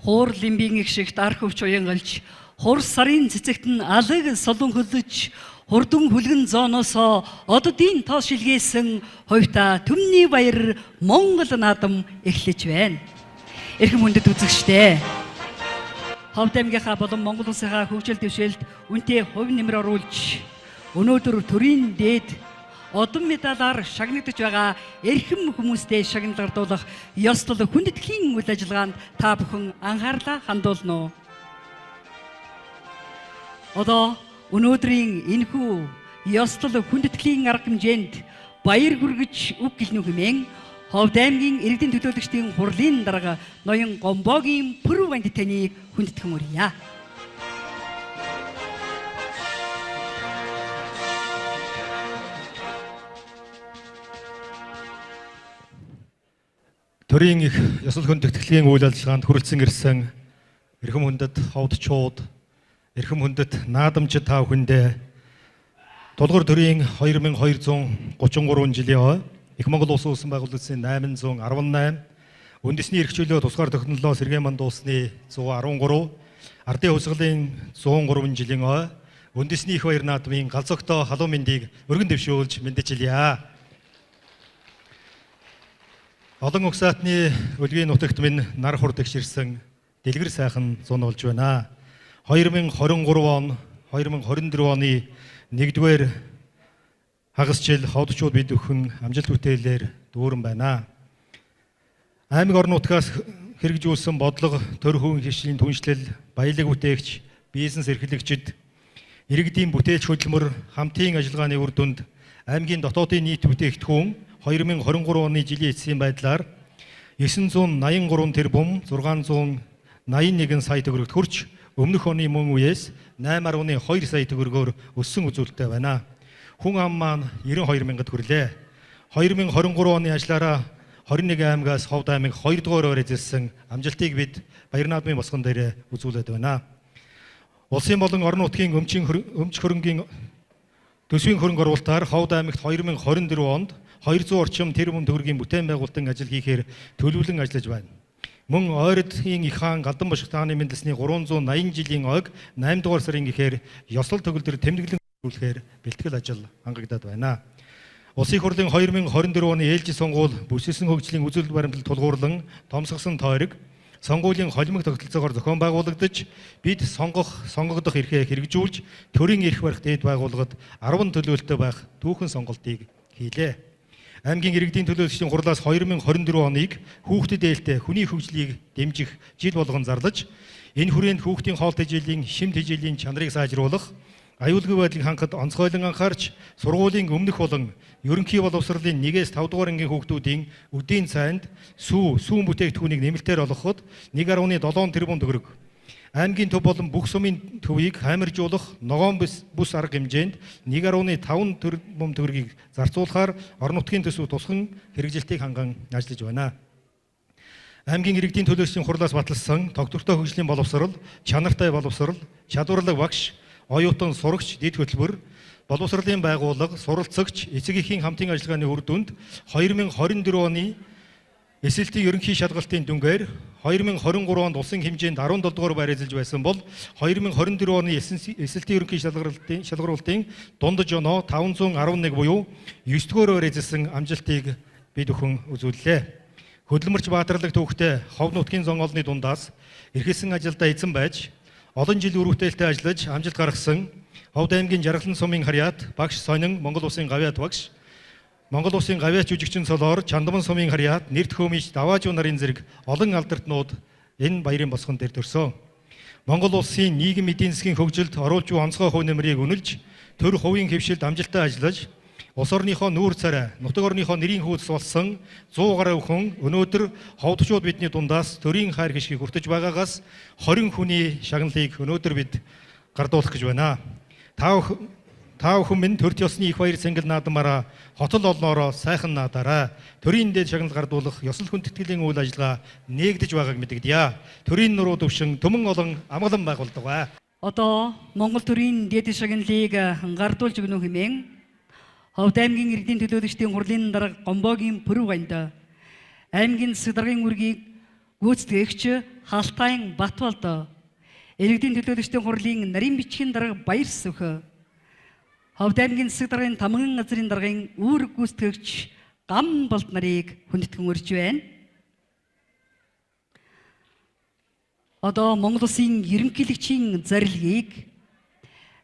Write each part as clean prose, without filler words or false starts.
Хуур лимбийн их шиг дар хөвч уянгалж, хур сарын цэцэгт нь алыг солон хөлөж, хурдан хүлгэн зооноосоо оддын тоос шилгээсэн хойта төмний баяр Монгол наадам эхлэж байна. Эрхэм хүндэт үзэгчдээ. Ховд аймгийнхаа болон Монгол улсынхаа хөгжил дэвшилд үнэтэй хувь нэмэр оруулж, өнөөдөр төрийн дээд одон медалаар шагнагдж байгаа эрхэм хүмүүстэй шагналгардуулах ёслол хүндэтгэлийн үйл ажиллагаанд та бүхэн анхаарлаа хандуулно. Одоо өнөөдрийн энэхүү ёслол хүндэтгэлийн арга хэмжээнд баяр хүргэж үг гэлнүү хэмээн Ховд аймгийн иргэдийн төлөөлөгчдийн хурлын дарга ноён Гомбогийн пүрэв банд таныг хүндэтгэн хүрье. Төрийн их ёслол хүндэтгэлийн үйл ажиллагаанд хүрэлцэн ирсэн эрхэм хүндэт ховдчууд, эрхэм хүндэт наадамчид та бүхэндээ Тулгуур төрийн 2233 жилийн Их Монгол Улсын улсын байгууллагын 818, үндэсний эрх чөлөө тусгаар технологи сэргээн манд улсны 113, ардын хувьсгалын 103 жилийн үндэсний их баяр наадмын галзугтоо халуун мэндийг өргөн дэвшүүлж мэдчилье. Олон угсаатны өлгийн нутагт минь нар хурдагч ирсэн дэлгэр сайхан зунуулж байна. 2023 оны 1-р хагас жил ховдчууд бид өхөн амжилт бүтээлээр дүүрэн байна. Аймаг орон нутгаас хэрэгжүүлсэн бодлого, төр хүн хишлийн түншлэл, баялаг бүтээгч, бизнес эрхлэгчид, иргэдийн бүтээлч хөдөлмөр хамтын ажиллагааны үр дүнд аймгийн дотоодын нийт бүтээгдэхүүн 2023 оны жилийн эцсийн байдлаар 983 тэрбум 681 сая төгрөгт хүрч өмнөх оны мөн үеэс 8.2 сая төгрөгөөр өссөн үзүүлэлттэй байна. Хүн ам маань 92 мянгад хүрлээ. 2023 оны ажлаараа 21 аймгаас Ховд аймаг 2 дугаар орой эзэлсэн амжилтыг бид баяр наадмын босгон дээр үзүүлээд байна. Улсын болон орон нутгийн өмч хөрөнгийн төсвийн хөрөнгө оруулалтаар Ховд аймагт 2024 онд 200 орчим тэрбум төгрөгийн бүтээн байгуулалтын ажил хийхээр төлөвлөн ажиллаж байна. Мөн ойрдын их хаан Галдан бошигт хааны мэндэлсний 380 жилийн ойг 8 дугаар сарын гэхээр ёслол төгөлдөр тэмдэглэнүүлэхээр бэлтгэл ажил хангагдаад байна. Улсын хурлын 2024 оны ээлжид сонгуул бүсэлсэн хөгжлийн үзэл баримтлал тулгуурлан томсгосон тойрог сонгуулийн холимог тогтолцоогоор зохион байгуулагдаж бид сонгогдох эрхээ хэрэгжүүлж төрийн эрх барих дээд байгууллагад 10 төлөөлөлтөй байх түүхэн сонголтыг хийлээ. Аймгийн иргэдийн төлөөлөгчдийн хурлаас 2024 оныг хүүхдэд ээлтэй хүний хөгжлийг дэмжих жил болгон зарлаж энэ хүрээнд хүүхдийн хоол тэжээлийн шимт тэжээлийн чанарыг сайжруулах, аюулгүй байдлыг хангахад онцгойлон анхаарч сургуулийн өмнөх болон ерөнхий боловсролын 1-5 дугаар ангийн хүүхдүүдийн өдийн цайнд сүүн бүтээгдэхүүнийг нэмэлтээр олгоход 1.7 тэрбум төгрөг, аймгийн төв болон бүх сумын төвийг хамиржуулах ногоон бүс арга хэмжээнд 1.5 тэрбум төгрөгийг зарцуулахаар орон нутгийн төсөв тусган хэрэгжилтийг ханган ажиллаж байна. Аймгийн иргэдийн төлөөлөгчдийн хурлаас баталсан тогтвортой хөгжлийн боловсрол, чанартай боловсрол, чадварлаг багш, оюутан сурагч, дэд хөтөлбөр, боловсролын байгууллага, суралцагч, эцэг эхийн хамтын ажиллагааны үр дүнд 2024 оны эсэлтийн ерөнхий шалгалтын дүнгээр 2023 онд улсын хэмжээнд 17 дугаар байр эзэлж байсан бол 2024 оны эсэлтийн ерөнхий шалгаруулалтын дундаж оноо 511 буюу 9 дугаар байр эзэлсэн амжилтыг бид өхөн үзүүллээ. Хөдөлмөрч баатарлаг төвхтэй Ховд нутгийн зон олны дундаас эрхэлсэн ажилдаа эзэн байж олон жил үр бүтээлтэй ажиллаж амжилт гаргасан Ховд аймгийн Жаргалан сумын харьяат багш Сонин, Монгол улсын гавьяат багш, Монгол улсын гавьяат жүжигчин Солоор, Чандаман сумын харьяат, Нэрт Хөөмич, Даваажуу нарын зэрэг олон алдартнууд энэ баярын босгон дээр төрсөн. Монгол улсын нийгэм эдийн засгийн хөгжилд оруулж буй онцгой хувь нэмрийг үнэлж, төр хувийн хэвшилд амжилттай ажиллаж, улс орныхоо нүүр царай, нутаг орныхоо нэрийн хүйс болсон 100 гаруй хүн өнөөдөр ховдчууд бидний дундаас төрийн хайр хишгийг хүртэж байгаагаас 20 хүний шагналыг өнөөдөр бид гардуулах гэж байна. Та бүхэн минь төрт ёсны их баяр цэнгэл наадмаараа хотол олноороо сайхан наадаарай. Төрийн дээд шагнал гардуулах ёслол хүндэтгэлийн үйл ажиллагаа нээгдэж байгааг мэдэгдэе. Төрийн нуруу төвшин төмөн олон амгалан байгуулдаг. Одоо Монгол төрийн дээд шагналыг гардуулж өгнө хэмээн Ховд аймгийн иргэдийн төлөөлөгчдийн хурлын дарга Гомбогийн пүрэв банд аймгийн засаг даргын үргийг гүйцэтгэгч Хаалтайн Батболд, Иргэдийн төлөөлөгчдийн хурлын нарийн бичгийн дарга Баяр Сүх, Ховд аймгийн засаг даргын Тамган газрын даргын үүрэг гүйцэтгэгч Гамболд нарыг хүндэтгэн урьж байна. Одоо Монгол Улсын ерөнхийлөгчийн зарилгыг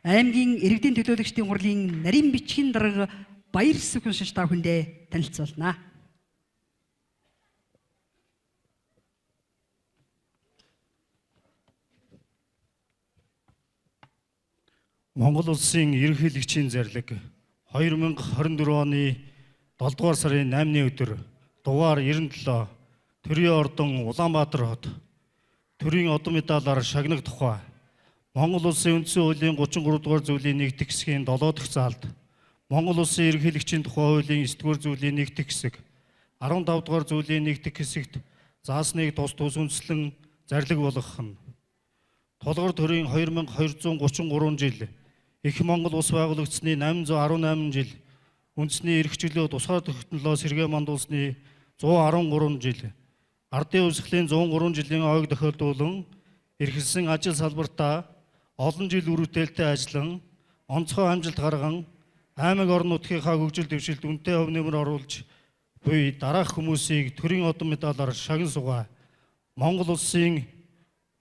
аймгийн иргэдийн төлөөлөгчдийн хурлын нарийн бичгийн дарга Баяр Сүх уншиж та бүхэндээ танилцуулна. Монгол Улсын ерөнхийлөгчийн зарлиг 2024 оны 7 дугаар сарын 8-ны өдөр дугаар 97 Төрийн ордон Улаанбаатар хот төрийн одон медалаар шагнах тухай Монгол Улсын үндсэн хуулийн 33 дугаар зүйлийн 1-р хэсгийн 7 дахь заалд Монгол Улсын ерөнхийлөгчийн тухай хуулийн 9-р зүйлийн 1-р хэсэг 15 дугаар зүйлийн 1-р хэсэгт заасныг тус үндэслэн зарлиг болгох нь Толгор төрийн 2233 жил Их Монгол улс байгуулагдсны 818 жил үндэсний эрх чөлөө тусгай тогтнолоо сэргээ мандуулсны 113 жил ардын үсгэлийн 103 жилийн ойг тохиолдуулан эрхэлсэн ажил салбартаа олон жил үрэтэлтэй ажиллан онцгой амжилт гарган аймаг орон нутгийнхаа хөгжил дэвшилт үнэтэй хөв нэмэр оруулж буй дараах хүмүүсийг төрийн одон медалаар шагнан сугаа Монгол улсын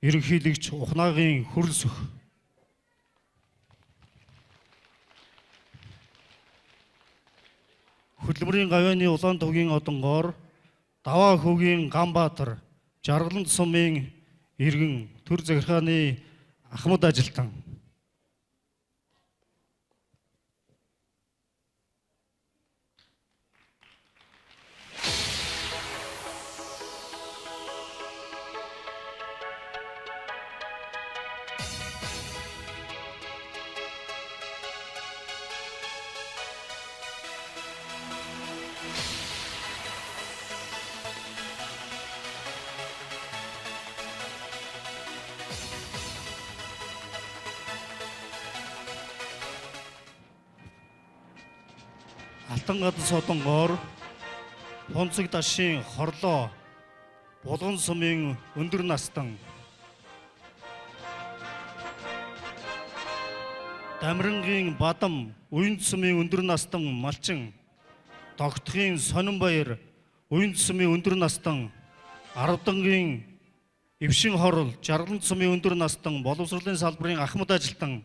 ерөнхийлөгч Ухнаагийн Хүрэл Сүх Хөдөлмөрийн гавьяаны Улаан тугийн одонгоор Даваа хөвгийн Ганбаатар Жаргалан сумын иргэн төр захиргааны Ахмад ажилтан Алтан гадал содонгоор Хунцэг дашийн хорлоо Булган сумын өндөр настан Дамрангийн Бадам Уянд сумын өндөр настан Малчин Тогтхын Сонинбаяр Уянд сумын өндөр настан Аравдангийн Эвшин хорол Жаргалан сумын өндөр настан боловсролын салбарын Ахмад ажилтан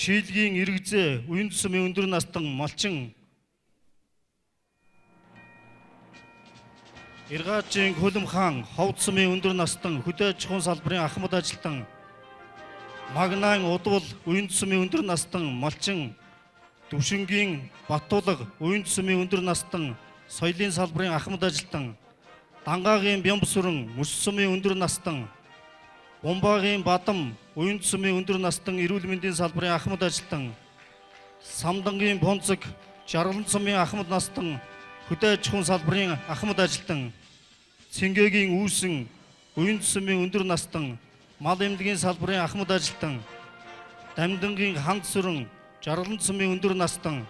Шийлгийн Иргэзээ Уянд сумын өндөр настан Малчин Иргаажийн Хөлөм хаан Ховд сумын өндөр настан хөдөө аж ахуйн салбарын Ахмад ажилтан Магнаан Удвал Уянд сумын өндөр настан Малчин Дүвшингийн Баттуулга Уянд сумын өндөр настан соёлын салбарын Ахмад ажилтан Дангаагийн Бямбсүрэн Мөс сумын өндөр настан Бумбаагийн Бадам Уянд сумын өндөр настан эрүүл мэндийн салбарын Ахмад ажилтан Самдангийн Бонцог Жаргалан сумын Ахмад настан хөдөө аж ахуйн салбарын Ахмад ажилтан Цэнгэгийн Үүсэн Уянд сумын өндөр настан мал эмнэлгийн салбарын Ахмад ажилтан Дамдангийн Ханд сүрэн Жаргалан сумын өндөр настан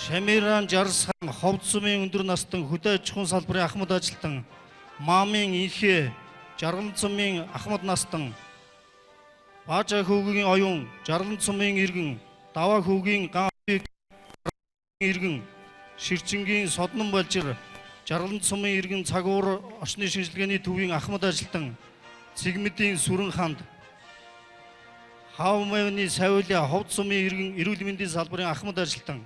Шамиран Жарсхан Ховд сумын өндөр настан хөдөө аж ахуйн салбарын Ахмад ажилтан Маамын Инхээ Жаргалан сумын Ахмад настан Баажа хөвгийн оюун Жаргалан сумын иргэн Даваа хөвгийн Ганбик иргэн Ширчингийн Соднон Балжир Жаргалан сумын иргэн Цагуур орчны шинжилгээний төвийн Ахмад ажилтан Цэгмэдийн Сүрэн ханд Хавмавны Савиля Ховд сумын иргэн эрүүл мэндийн салбарын Ахмад ажилтан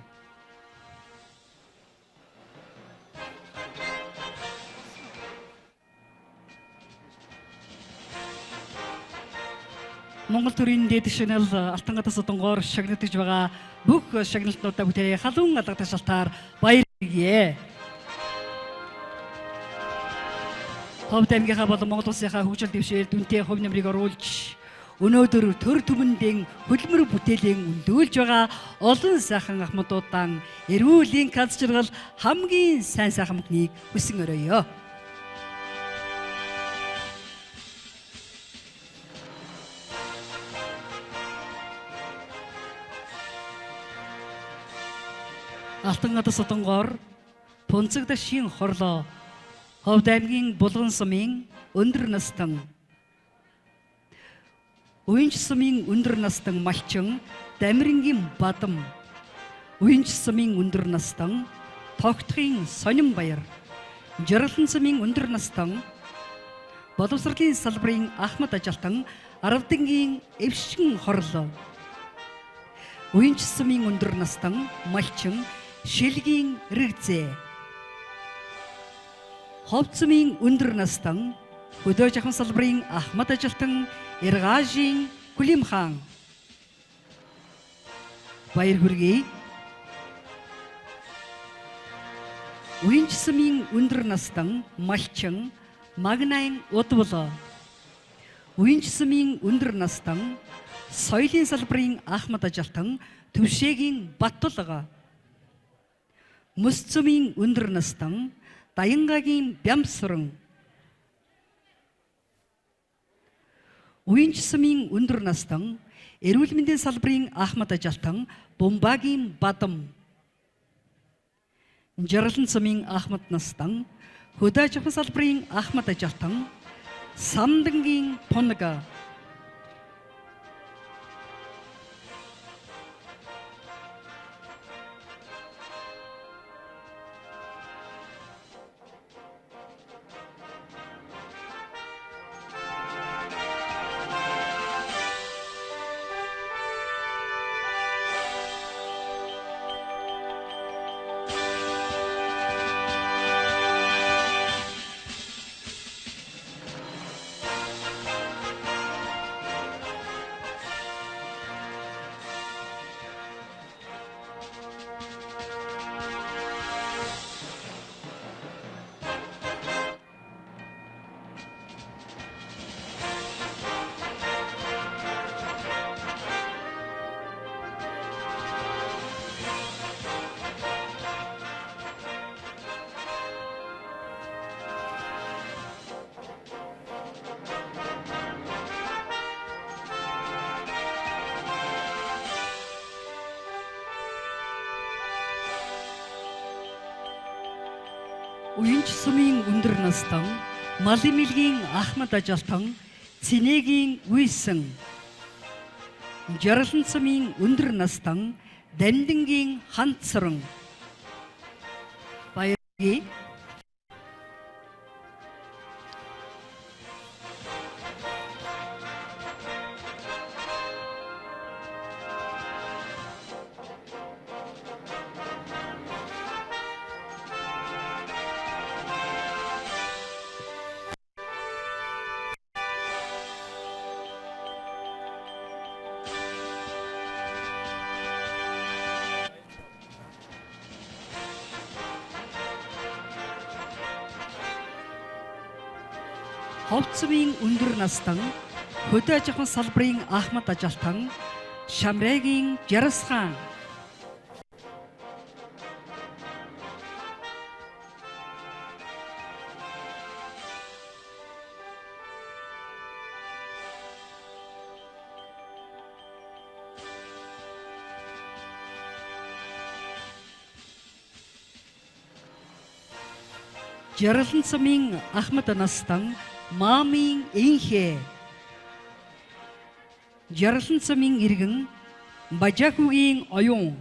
Монгол төрийн дээд шагнал Алтан гадал содонгоор шагнагдж байгаа бүх шагналтнуудаа бүтээрээ халуун алга ташаалтаар баярлалаа. Ховд аймгийнхаа болон Монгол улсынхаа хөгжил дэвшээлд үнэтэй хөв нэмрийг оруулж өнөөдөр төр түмэндээ хөдөлмөр бүтээлийн өндөөлж байгаа олон сайхан ахмадуудаа эрүүлийн каз жаргал хамгийн сайн сайхан мөхнийг хүсэн өрөөё. Алтан гадас содонгоор Пунцагдашийн хорлоо Ховд аймгийн Булган сумын өндөр настан Уянч сумын өндөр настан малчин Дамирингийн Бадам Уянч сумын өндөр настан Тогтхын Сонин баяр Жаргалан сумын өндөр настан Боловсролын салбарын Ахмад Ажалтан Аравдангийн Эвшин хорлоо Уянч сумын өндөр настан малчин Шилгийн Рэгзээ Ховд сумын өндөр настан Хөдөөж ахын салбарын Ахмад Ажалтан Иргаажийн Күлим хаан баяр хүргэе. Уянч сумын өндөр настан малчин Магнайн Удвал Уянч сумын өндөр настан соёлын салбарын Ахмад Ажалтан Төвшээгийн Баттулга Мөс сумын өндөр настан Даянгагийн Бямсран Уянч сумын өндөр настан эрүүл мэндийн салбарын Ахмад Ажалтан Бумбагийн Бадам Жаргалан сумын Ахмад настан Хөдөөж ахын салбарын Ахмад Ажалтан Самдангийн Понга Уянч сумын өндөр настан Малимилгийн Ахмад Ажалтан Цэнэгийн Үйсэн Жаргалан сумын өндөр настан Дамдангийн Ханцран баяр хүргэе. Ховд сумын өндөр настан Хөдөөж ахын салбарын Ахмад Ажалтан Шамраагийн Жарас хаан Жаргалан сумын Ахмад настан Маамын Энхэ Жаргалан сумын иргэн Бажакугийн оюун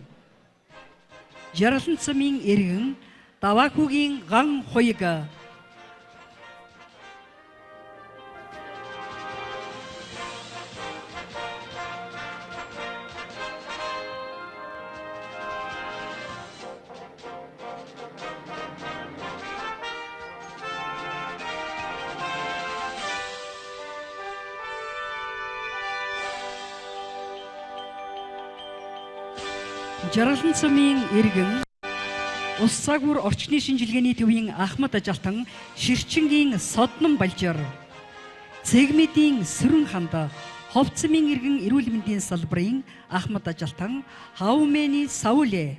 Жаргалан сумын иргэн Давакугийн ган хойга Жаргалан сумын иргэн Ус цагуур орчны шинжилгээний төвийн Ахмад Ажалтан Ширчингийн Соднон Балжир Цэгмэдийн Сүрэн ханд Ховцмын иргэн эрүүл мэндийн салбарын Ахмад ажилтан How many Saule.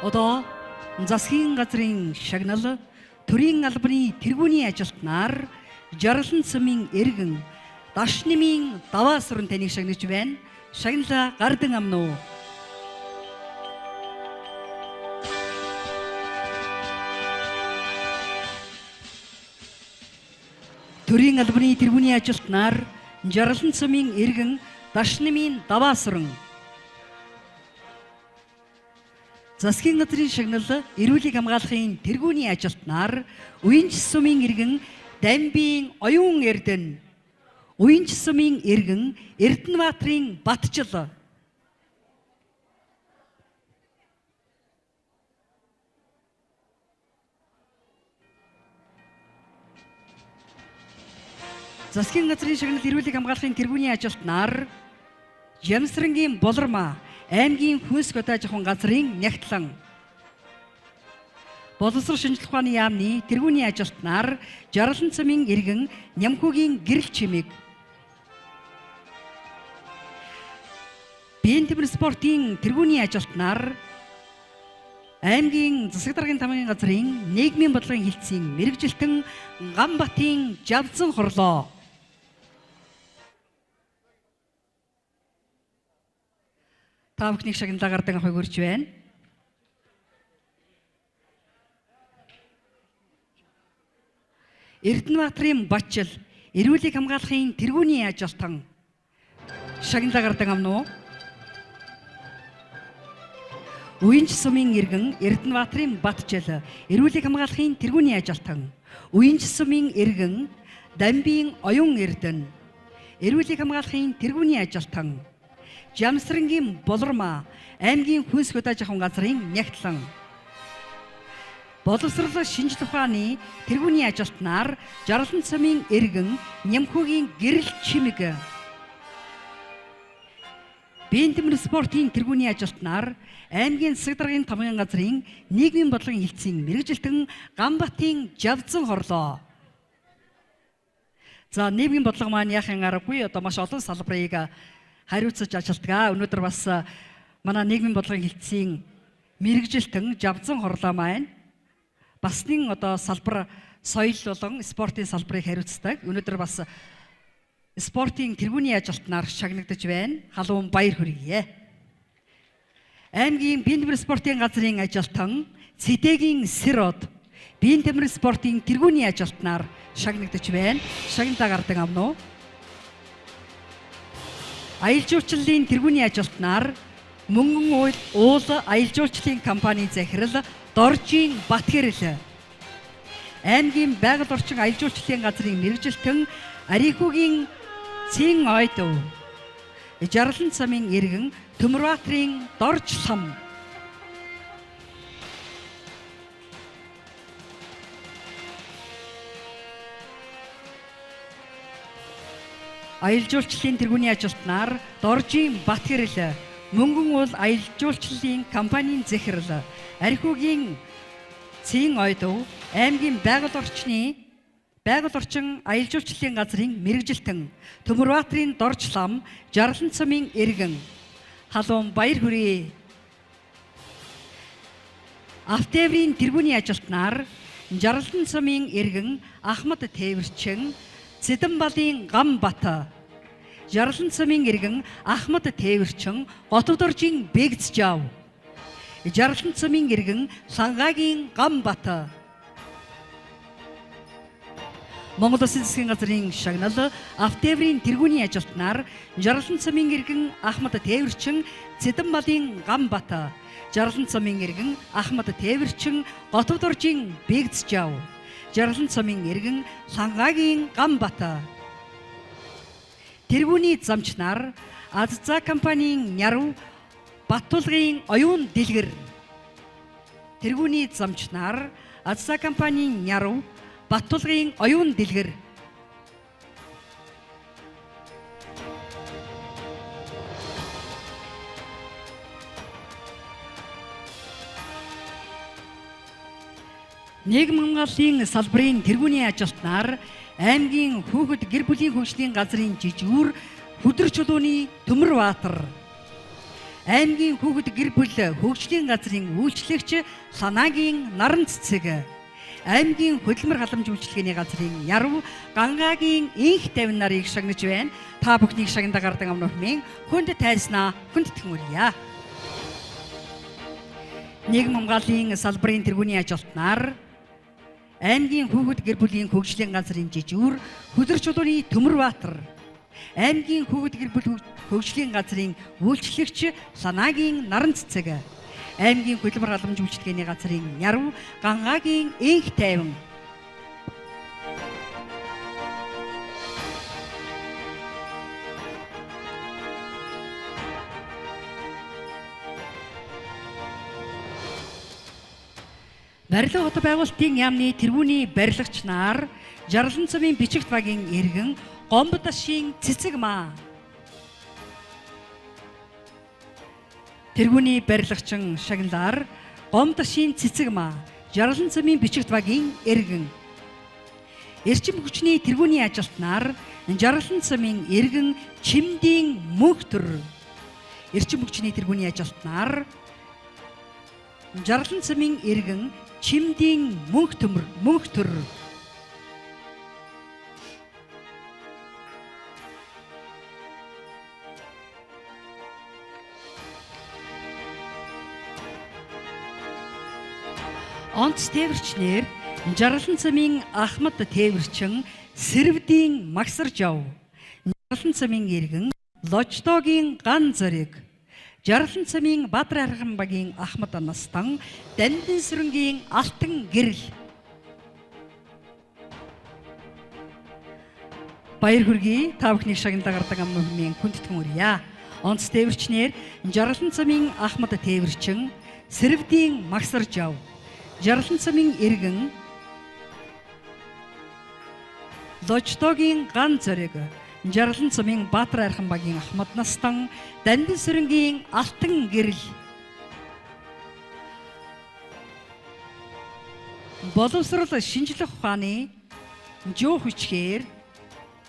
Одоо засгийн газрын шагнал төрийн албаны тэргүүний ажилтнаар Жаргалан цамын эргэн даш нэмийн даваа сүрэн таныг шагнаж байна. Шагналаа гардан амнаа уу. төрийн албаны тэргүүний ажилтнаар Жаргалан цамын эргэн даш нэмийн даваа сүрэн. Засгийн газрын шагнал эрүүлийг хамгаалахын тэргүүний ажилтнаар Уянч сумын иргэн Дамбийн оюун эрдэнэ Уянч сумын иргэн Эрдэнэбаатрын Батжил. Засгийн газрын шагнал эрүүлийг хамгаалахын тэргүүний ажилтнаар Ямсрангийн Болормаа аймгийн хүнс хөдөө аж ахуйн газрын нягтлан боловсрол шинжилгээ ухааны яамны тэргүүний ажилтнаар Жаргалан цамын иргэн Нямхүүгийн гэрэл чимэг биеийн тэмрэн спортын тэргүүний ажилтнаар аймгийн засаг даргын тамгын газрын нийгмийн бодлогын хилцийн мэрэгжилтэн Ганбатын Жавзан хорлоо. Та бүхнийг шагналаа гардан авахыг урьж байна. Эрдэнэбаатрын Батжил эрүүлийг хамгаалахын тэргүүний ажилтан шагналаа гардан авна уу? Уянч сумын иргэн Эрдэнэбаатрын Батжил эрүүлийг хамгаалахын тэргүүний ажилтан Уянч сумын иргэн Дамбийн оюун эрдэнэ эрүүлийг хамгаалахын тэргүүний ажилтан Ямсрангийн Болормаа аймгийн хүнс хөдөө аж ахуйн газрын нягтлан боловсрол шинжилгээ ухааны тэргүүний ажилтнаар Жаргалан цамын эргэн Нямхүүгийн гэрэл чимэг биеийн тэмрэн спортын тэргүүний ажилтнаар аймгийн засаг даргын тамгын газрын нийгмийн бодлогын хилцийн мэрэгжилтэн Ганбатын Жавзан хорлоо. За нийгмийн бодлого маань яахын аргагүй одоо маш олон салбарыг хариуцаж ажилтгаа. Өнөөдөр бас манай нийгмийн бодлогын хилцийн мэрэгжилтэн Жавзан хорлоо маань бас нэг одоо салбар соёл болон спортын салбарыг хариуцдаг. Өнөөдөр бас спортын тэргүүний ажилтнаар шагнагдаж байна. Халуун баяр хүргье. Аймгийн биеийн тэмрэн спортын газрын ажилтан Цэдэгийн Сэрод биеийн тэмрэн спортын тэргүүний ажилтнаар шагнагдаж байна. Шагналаа гардан авна уу? Аялал жуулчлалын тэргүүний ажилтнаар Мөнгөн уул аялал жуулчлалын компани захирал Доржийн Батгэрэл аймгийн байгаль орчин аялал жуулчлалын газрын мэрэгжилтэн Арихүүгийн Цэн ойдов Жаргалан цамын иргэн Төмөрбаатрын Дорж лам аялал жуулчлалын тэргүүний ажилтнаар Доржийн Батгэрэл Мөнгөн уул аялал жуулчлалын компанийн захирал Архиугийн Цэн ойдов аймгийн байгаль орчин аялал жуулчлалын газрын мэрэгжилтэн Төмөрбаатрын Дорж лам Жаргалан цамын иргэн халуун баяр хүрээ. Автеврийн тэргүүний ажилтнаар Жаргалан цамын иргэн Ахмад Тээвэрчин Цэдэнбалын Ганбат Жаргалан цамын иргэн Ахмад Тээвэрчин Готовдоржийн Бэгзжав Жаргалан цамын иргэн Лангагийн Ганбат Монгол Улсын засгийн газрын шагнал Автеврийн тэргүүний ажилтнаар Жаргалан цамын иргэн Ахмад Тээвэрчин Цэдэнбалын Ганбат Жаргалан цамын иргэн Ахмад Тээвэрчин Готовдоржийн Бэгзжав Жаргалан цамын иргэн Лангагийн Ганбат тэргүүний замчнаар Азза компанийн Нярв Баттулгын оюун дэлгэр тэргүүний замчнаар Азза компанийн Нярв Баттулгын оюун дэлгэр Нийгэм хамгааллын салбарын тэргүүний ажилтнаар аймгийн хүүхэд гэр бүлийн хөгжлийн газрын жижигүүр Хөдөр чулууны Төмөрбаатар, аймгийн хүүхэд гэр бүл хөгжлийн газрын үйлчлэгч Санаагийн Наран цэцэг, аймгийн хөдөлмөр халамж үйлчилгээний газрын Яруу Гангагийн инх 50 нарыг шагнаж байна. Та бүхнийг шагнада гардаг амнуухмын хүнд тайзнаа хүндэтгэмүрье. Нийгэм хамгааллын салбарын тэргүүний ажилтнаар аймгийн хүүхэд гэр бүлийн хөгжлийн газрын жижигүүр Хөдөр чулууны Төмөрбаатар, аймгийн хүүхэд гэр бүл хөгжлийн газрын үйлчлэгч Санаагийн Наран цэцэг, аймгийн хөдөлмөр халамж үйлчилгээний газрын Яруу Гангагийн инх 50, Барилга хот байгуулалтын яамны тэргүүний барилгач нар Жаргалан цамын бичигт багийн иргэн Гомбодашийн цэцэг маа. Тэргүүний барилгачин шагналаар Гомбодашийн цэцэг маа, Жаргалан цамын бичигт багийн иргэн. Эрчим хүчний тэргүүний ажилтнаар Жаргалан цамын иргэн Чимдийн мөнхтөр. Эрчим хүчний тэргүүний ажилтнаар Жаргалан цамын иргэн Чимдийн мөнхтөр. Онц тээвэрчнэр Жаргалан цамын Ахмад тээвэрчин Сэрвдийн Магсаржав, Жаргалан цамын иргэн Лождогийн Ган Зориг, Жаргалан цамын Баатар архан багийн Ахмад Настан Дандин сүрэнгийн Алтан гэрэл. Баяр хүргэе. Та бүхний шагнал гардаг амнуухмын хүндэтгэмүрье. Онц тээвэрчнэр Жаргалан цамын Ахмад тээвэрчин Сэрвдийн Магсаржав, Жаргалан цамын иргэн Лождогийн Ган Зориг, Жаргалан цамын Баатар архан багийн Ахмад Настан Дандин сүрэнгийн Алтан гэрэл. Боловсрол шинжлэх ухааны жоо хүчгээр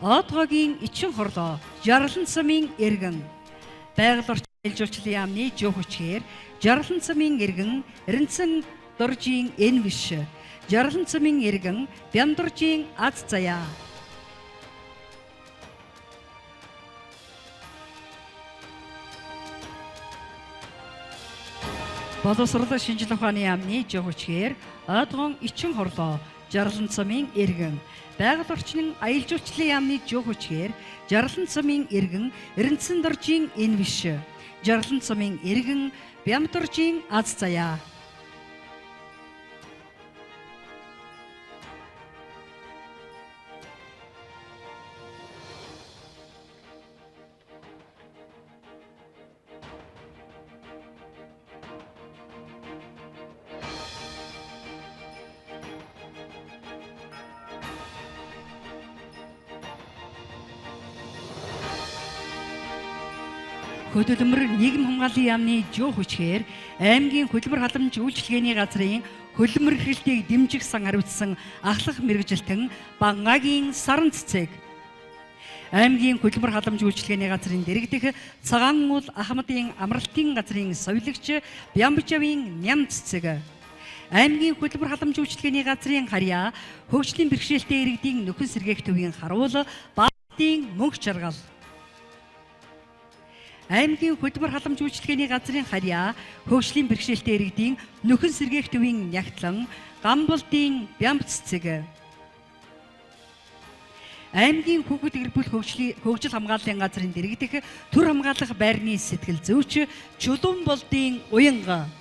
Одгоогийн Ичин хорлоо Жаргалан цамын иргэн байгаль орчин аюулгүй жуулчлалын яамны жоо хүчгээр Жаргалан цамын иргэн Эренцэн доржийн Энвиш, Жаргалан цамын иргэн Бямдоржийн Аз заяа. Боловсрол шинжлэх ухааны яамны жоо хүчгээр Одгоон Ичин хорлоо Жаргалан цамын иргэн байгаль орчны аюулгүй жуулчлалын яамны жоо хүчгээр Жаргалан цамын иргэн Эренцэн доржийн Энвиш, Жаргалан цамын иргэн Бямдоржийн Аз заяа. Хөдөлмөр нийгэм хамгааллын яамны жоо хүчгээр аймгийн хөдөлмөр халамж үйлчилгээний газрын хөдөлмөр эрхлэлтийг дэмжих сан хариуцсан ахлах мэргэжилтэн Бангагийн Саран цэцэг, аймгийн хөдөлмөр халамж үйлчилгээний газрын дэргэдэх Цагаан уул Ахмадын амралтын газрын соёлогч Бямбжавын Ням цэцэг, аймгийн хөдөлмөр халамж үйлчилгээний газрын харьяа хөгжлийн бэрхшээлтэй иргэдийн нөхөн сэргээх төвийн харуул Баатарын мөнх жаргал, аймгийн хөдөлмөр халамж үйлчилгээний газрын харьяа хөгжлийн бэрхшээлтэй иргэдийн нөхөн сэргээх төвийн нягтлан Гамболдын Бямб цэцэг, аймгийн хүүхэд гэр бүл хөгжил хамгааллын газрын дэргэдэх төр хамгаалах байрны сэтгэл зүйч Чулуунболдын Уянга,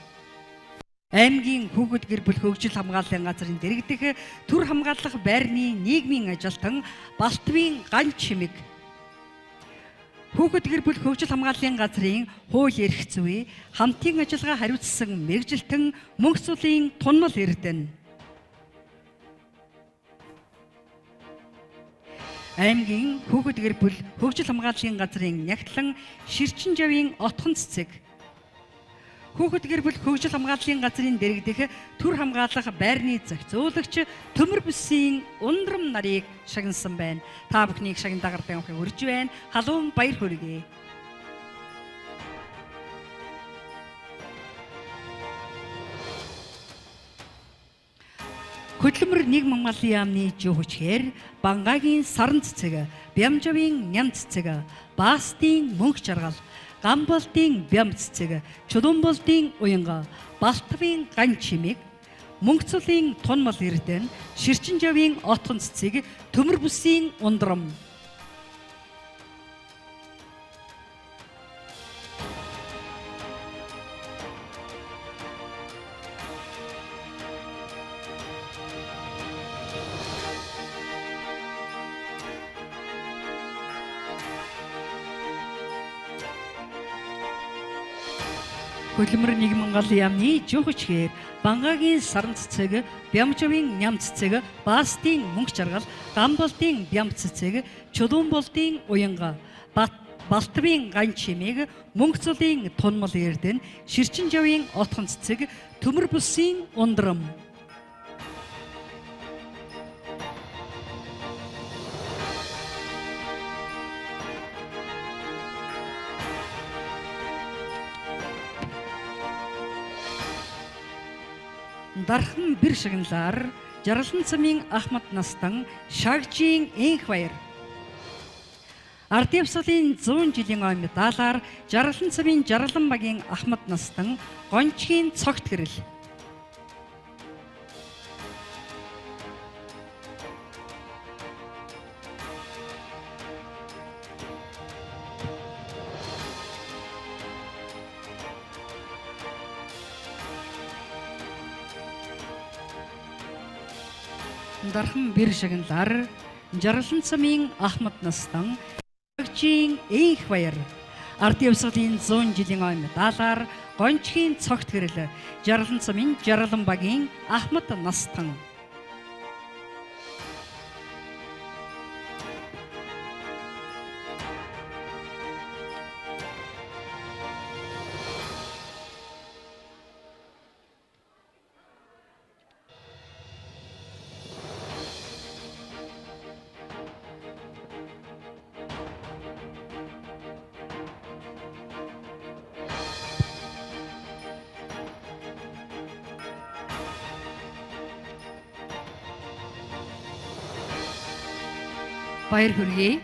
аймгийн хүүхэд гэр бүл хөгжил хамгааллын газрын дэргэдэх төр хамгаалах байрны нийгмийн ажилтан Балтвын Ган Чимэг, хүүхэд гэр бүл хөгжил хамгааллын газрын хууль эрх зүй хамтын ажиллагаа хариуцсан мэргэжилтэн Мөнх цулын Тунмал Эрдэнэ, аймгийн хүүхэд гэр бүл хөгжил хамгааллын газрын нягтлан Ширчин Жавын Отхон цэцэг, Хүүхэд гэр бүл хөгжил хамгааллын газрын дэргэдэх төр хамгаалах байрны зохицуулагч төмөр бүсийн ундрам нарыг шагнасан байна. Та бүхнийг шагнан дагартай явахыг урьж байна. Халуун баяр хүргэе. Хөдөлмөр нийгмийн малын яамны жоо хүчээр Бангагийн саран цэцэг, Бямжавын ням цэцэг, Баастын мөнх жаргал, Гамболтын бям цэцэг, Чулуунболтын уянга, Балтвын гань чимэг, Мөнгөцөлийн тунмал эрдэн, Ширчинжавын отгон цэцэг, төмөр бүсийн ундрам. Хөдөлмөр нийгмийн малын яамны жоо хүчээр Бангагийн саран цэцэг, Бямжавын ням цэцэг, Баастын мөнх жаргал, Гамболтын бям цэцэг, Чулуунболтын уянга, Балтвын гань чимэг, Мөнгөцөлийн тунмал эрдэн, Ширчинжавын отгон цэцэг, төмөр бүсийн ундрам. Дархан бэр шагналаар Жаргалан цамын Ахмад настан Шагжийн энх баяр. Ард явсгалын 100 жилийн ой медалаар Жаргалан цамын Жаргалан багийн Ахмад настан гончгийн цогт гэрэл. Дархан бэр шагналаар Жаргалан цамын Ахмад настан Шагжийн энх баяр. Ард явсгалын 100 жилийн ой медалаар гончгийн цогт гэрэл Жаргалан цамын Жаргалан багийн Ахмад настан. Баяр хүргэе.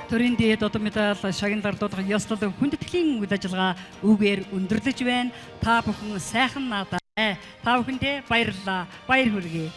Төрийн дээд одоо медаль шагналарлуулах ёслол хүндэтгэлийн үйл ажиллагаа үгээр өндөрлөж байна. Та бүхэн сайхан надаа. Та бүхэндээ баярлалаа. Баяр хүргэе.